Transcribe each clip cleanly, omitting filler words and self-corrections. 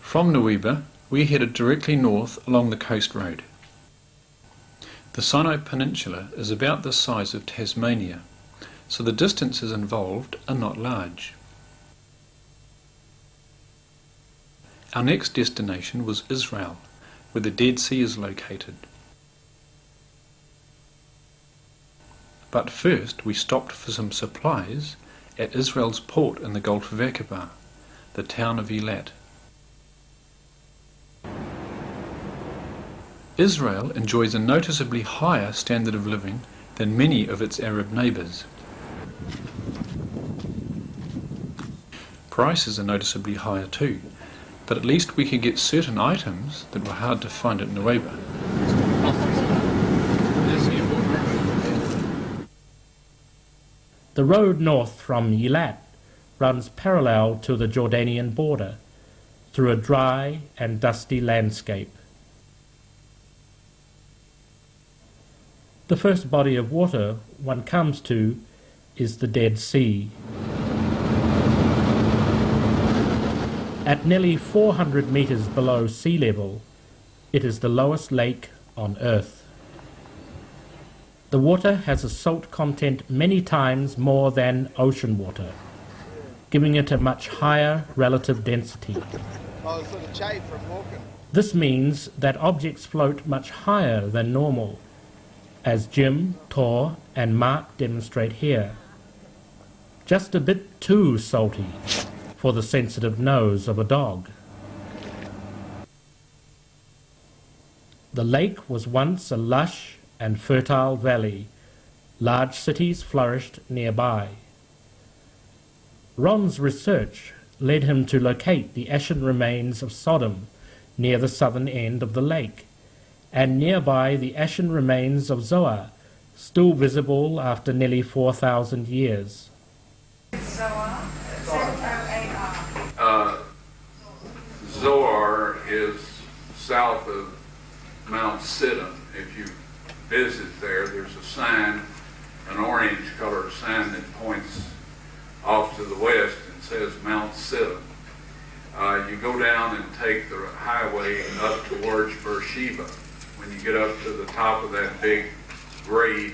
From Nuiba, we headed directly north along the coast road. The Sinai Peninsula is about the size of Tasmania, so the distances involved are not large. Our next destination was Israel, where the Dead Sea is located. But first we stopped for some supplies at Israel's port in the Gulf of Aqaba, the town of Eilat. Israel enjoys a noticeably higher standard of living than many of its Arab neighbours. Prices are noticeably higher too, but at least we could get certain items that were hard to find at Nuiba. The road north from Eilat runs parallel to the Jordanian border through a dry and dusty landscape. The first body of water one comes to is the Dead Sea. At nearly 400 meters below sea level, it is the lowest lake on Earth. The water has a salt content many times more than ocean water, giving it a much higher relative density. This means that objects float much higher than normal, as Jim, Tor and Mark demonstrate here. Just a bit too salty for the sensitive nose of a dog. The lake was once a lush and fertile valley. Large cities flourished nearby. Ron's research led him to locate the ashen remains of Sodom near the southern end of the lake, and nearby the ashen remains of Zoar, still visible after nearly 4,000 years. Zoar is south of Mount Sodom. If you visit there, there's a sign, an orange-colored sign that points off to the west and says Mount Sodom. You go down and take the highway up towards Beersheba. When you get up to the top of that big grade,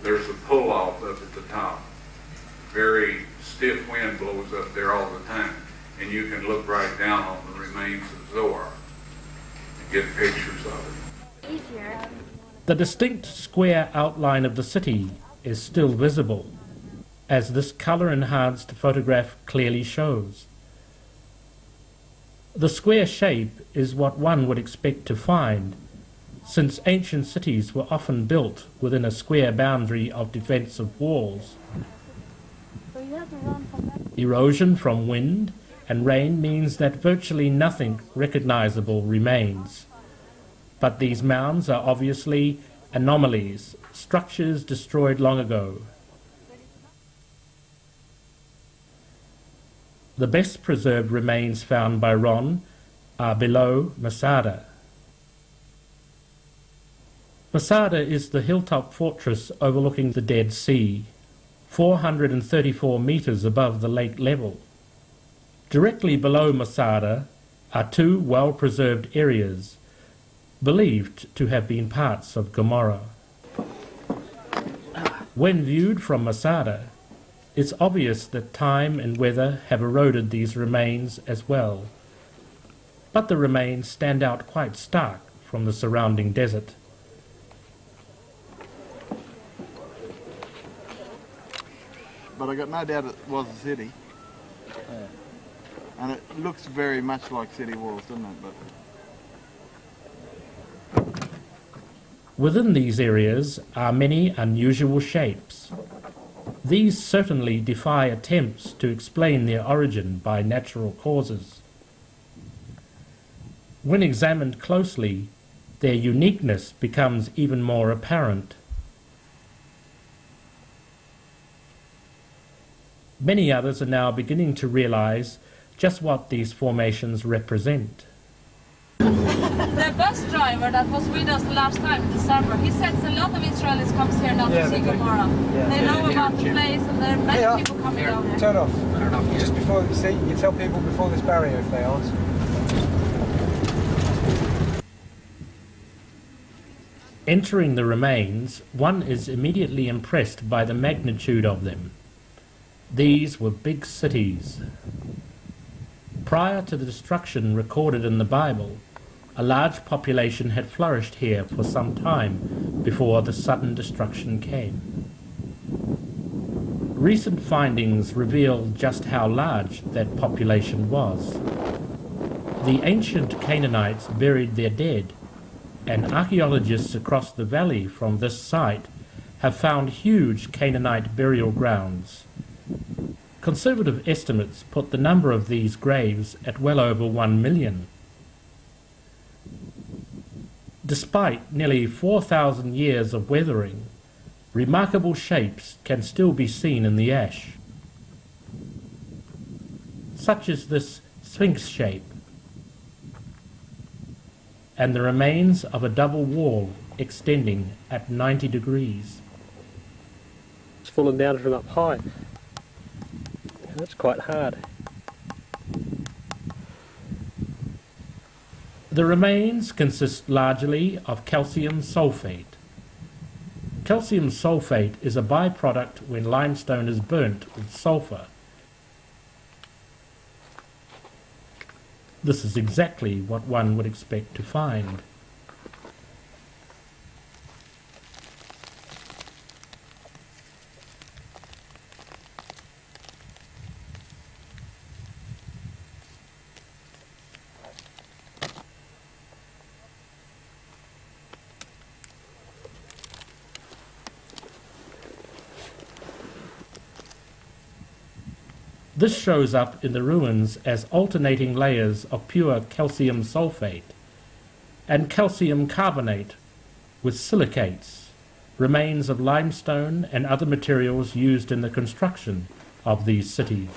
there's a pull-off up at the top. Very stiff wind blows up there all the time, and you can look right down on the remains of Zoar and get pictures of it. The distinct square outline of the city is still visible, as this color-enhanced photograph clearly shows. The square shape is what one would expect to find, since ancient cities were often built within a square boundary of defensive walls. Erosion from wind and rain means that virtually nothing recognizable remains. But these mounds are obviously anomalies, structures destroyed long ago. The best preserved remains found by Ron are below Masada. Masada is the hilltop fortress overlooking the Dead Sea, 434 meters above the lake level. Directly below Masada are two well-preserved areas, believed to have been parts of Gomorrah. When viewed from Masada, it's obvious that time and weather have eroded these remains as well, but the remains stand out quite stark from the surrounding desert. But I got no doubt it was a city. Yeah. And it looks very much like city walls, doesn't it? But within these areas are many unusual shapes. These certainly defy attempts to explain their origin by natural causes. When examined closely, their uniqueness becomes even more apparent. Many others are now beginning to realize just what these formations represent. The bus driver that was with us the last time in December, he said a lot of Israelis comes here now to see Gomorrah. They know about the place and there are many people coming down here. Turn off. Just before, see, you tell people before this barrier if they ask. Entering the remains, one is immediately impressed by the magnitude of them. These were big cities. Prior to the destruction recorded in the Bible, a large population had flourished here for some time before the sudden destruction came. Recent findings reveal just how large that population was. The ancient Canaanites buried their dead, and archaeologists across the valley from this site have found huge Canaanite burial grounds. Conservative estimates put the number of these graves at well over 1 million. Despite nearly 4,000 years of weathering, remarkable shapes can still be seen in the ash. Such as this sphinx shape, and the remains of a double wall extending at 90 degrees. It's fallen down from up high. That's quite hard. The remains consist largely of calcium sulfate. Calcium sulfate is a byproduct when limestone is burnt with sulfur. This is exactly what one would expect to find. This shows up in the ruins as alternating layers of pure calcium sulfate and calcium carbonate with silicates, remains of limestone and other materials used in the construction of these cities.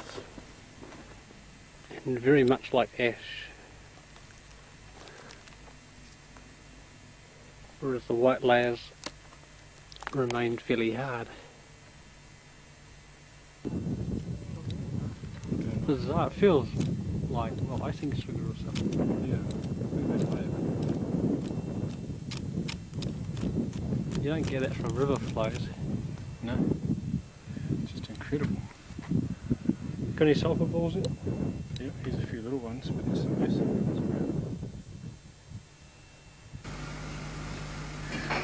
And very much like ash. Whereas the white layers remained fairly hard. Bizarre. It feels like, well, icing sugar or something. Yeah, You don't get that from river flows. no, just incredible. Got any sulphur balls in it? Yep, here's a few little ones, but there's some massive ones around.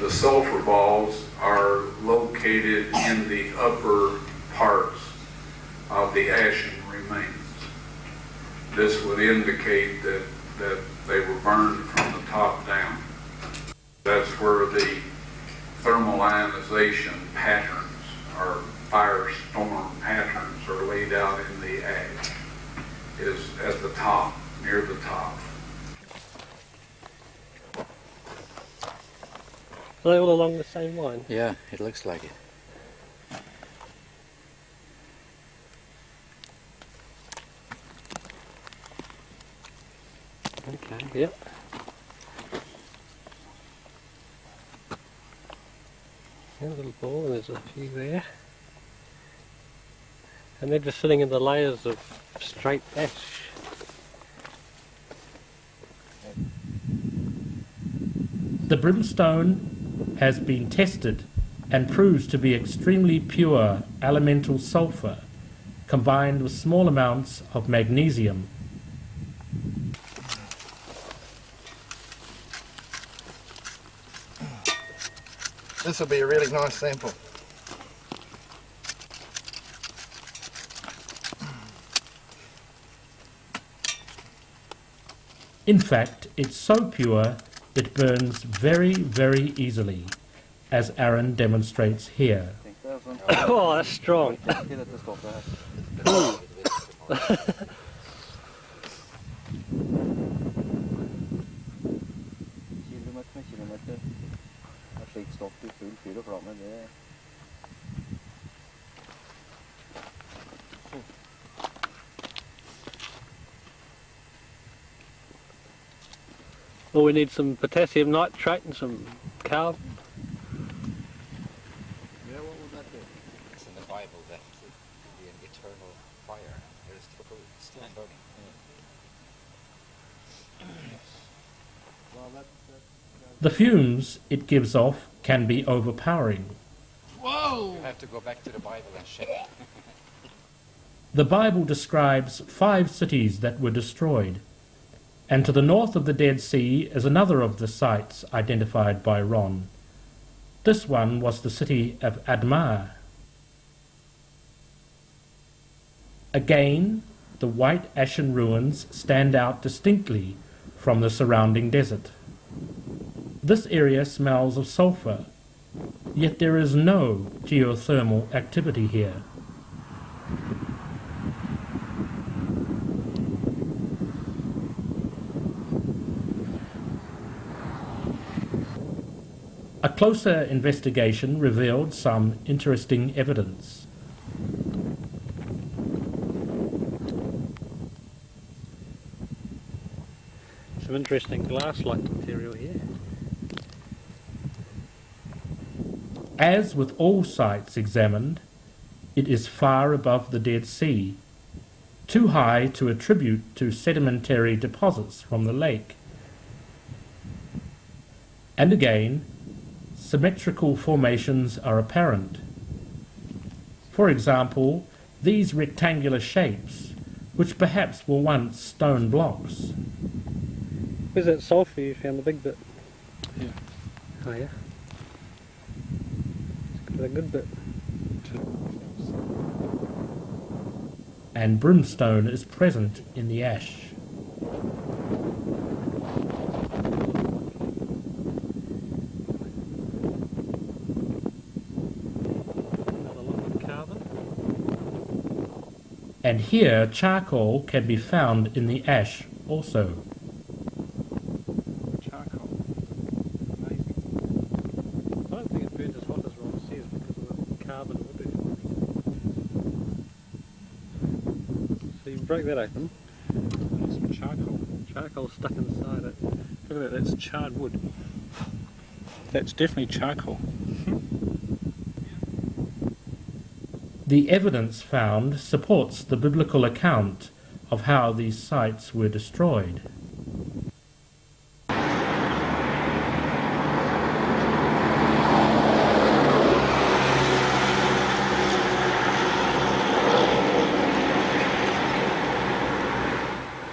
The sulfur balls are located in the upper parts of the ashen remains. This would indicate that they were burned from the top down. That's where the thermal ionization patterns or firestorm patterns are laid out in the ash, is at the top, near the top. Are they all along the same line? Yeah, it looks like it. Okay, yep. There's a little ball, and there's a few there. And they're just sitting in the layers of straight ash. The brimstone has been tested and proves to be extremely pure elemental sulfur combined with small amounts of magnesium. This will be a really nice sample. In fact, it's so pure it burns very, very easily, as Aaron demonstrates here. Oh, that's strong. Well, we need some potassium nitrate and some carbon. Yeah, what would that be? It's in the Bible that to be an eternal fire. It is still burning. Well, that The fumes it gives off can be overpowering. You have to go back to the Bible and check. The Bible describes 5 cities that were destroyed, and to the north of the Dead Sea is another of the sites identified by Ron. This one was the city of Admah. Again, the white ashen ruins stand out distinctly from the surrounding desert. This area smells of sulfur, yet there is no geothermal activity here. A closer investigation revealed some interesting evidence. Some interesting glass-like material here. As with all sites examined, it is far above the Dead Sea, too high to attribute to sedimentary deposits from the lake. And again, symmetrical formations are apparent. For example, these rectangular shapes, which perhaps were once stone blocks. Where's that sulphur you found, the big bit? Yeah. Oh yeah. It's got a good bit. And brimstone is present in the ash. Another lump of carbon. And here charcoal can be found in the ash also. Charcoal. Amazing. I don't think it burns as hot as Ron says because of the carbon it would be finding. So you break that open. There's some charcoal. Charcoal stuck inside it. Look at that, that's charred wood. That's definitely charcoal. The evidence found supports the biblical account of how these sites were destroyed.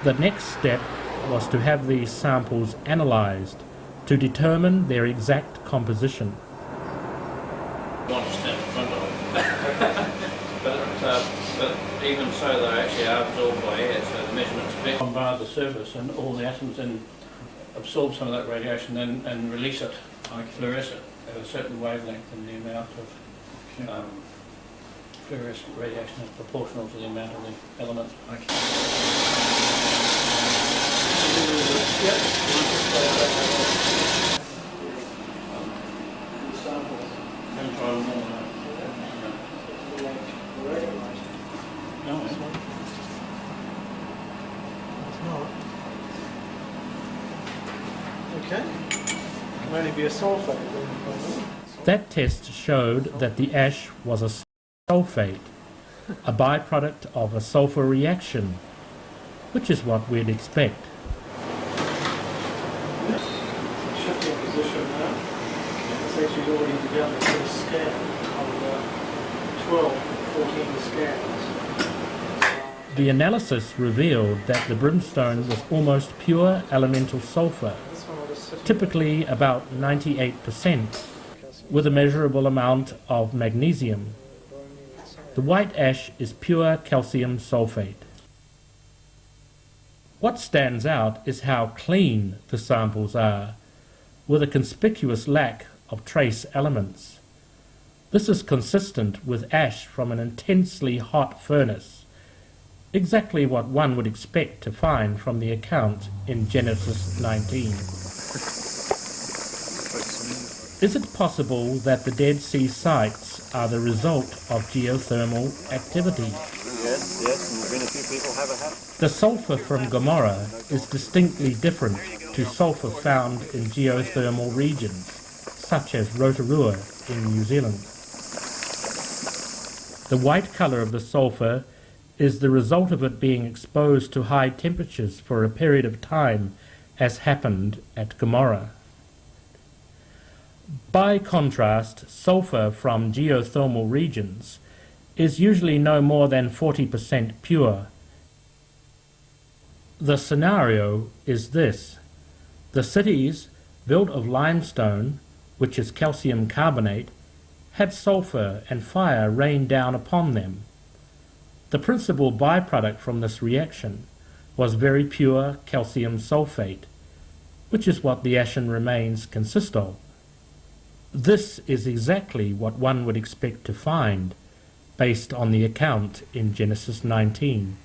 The next step was to have these samples analysed to determine their exact composition. Want to stand in front of them. but even so, they actually are absorbed by air, so the measurements bombard the surface and all the atoms then absorb some of that radiation and release it, like fluorescent, at a certain wavelength, and the amount of fluorescent radiation is proportional to the amount of the element. Okay. Can only be a sulfate. That test showed that the ash was a sulfate, a byproduct of a sulfur reaction, which is what we'd expect. Shifting position now. It's actually already begun the first scan of 12, 14 scans. The analysis revealed that the brimstone was almost pure elemental sulfur, This one was sitting typically about 98%, with a measurable amount of magnesium. The white ash is pure calcium sulfate. What stands out is how clean the samples are, with a conspicuous lack of trace elements. This is consistent with ash from an intensely hot furnace, exactly what one would expect to find from the account in Genesis 19. Is it possible that the Dead Sea sites are the result of geothermal activity? Yes, and a few people have a hat. The sulfur from Gomorrah is distinctly different to sulfur found in geothermal regions, such as Rotorua in New Zealand. The white colour of the sulfur is the result of it being exposed to high temperatures for a period of time, as happened at Gomorrah. By contrast, sulfur from geothermal regions is usually no more than 40% pure. The scenario is this: the cities, built of limestone, which is calcium carbonate, had sulfur and fire rain down upon them. The principal byproduct from this reaction was very pure calcium sulfate, which is what the ashen remains consist of. This is exactly what one would expect to find based on the account in Genesis 19.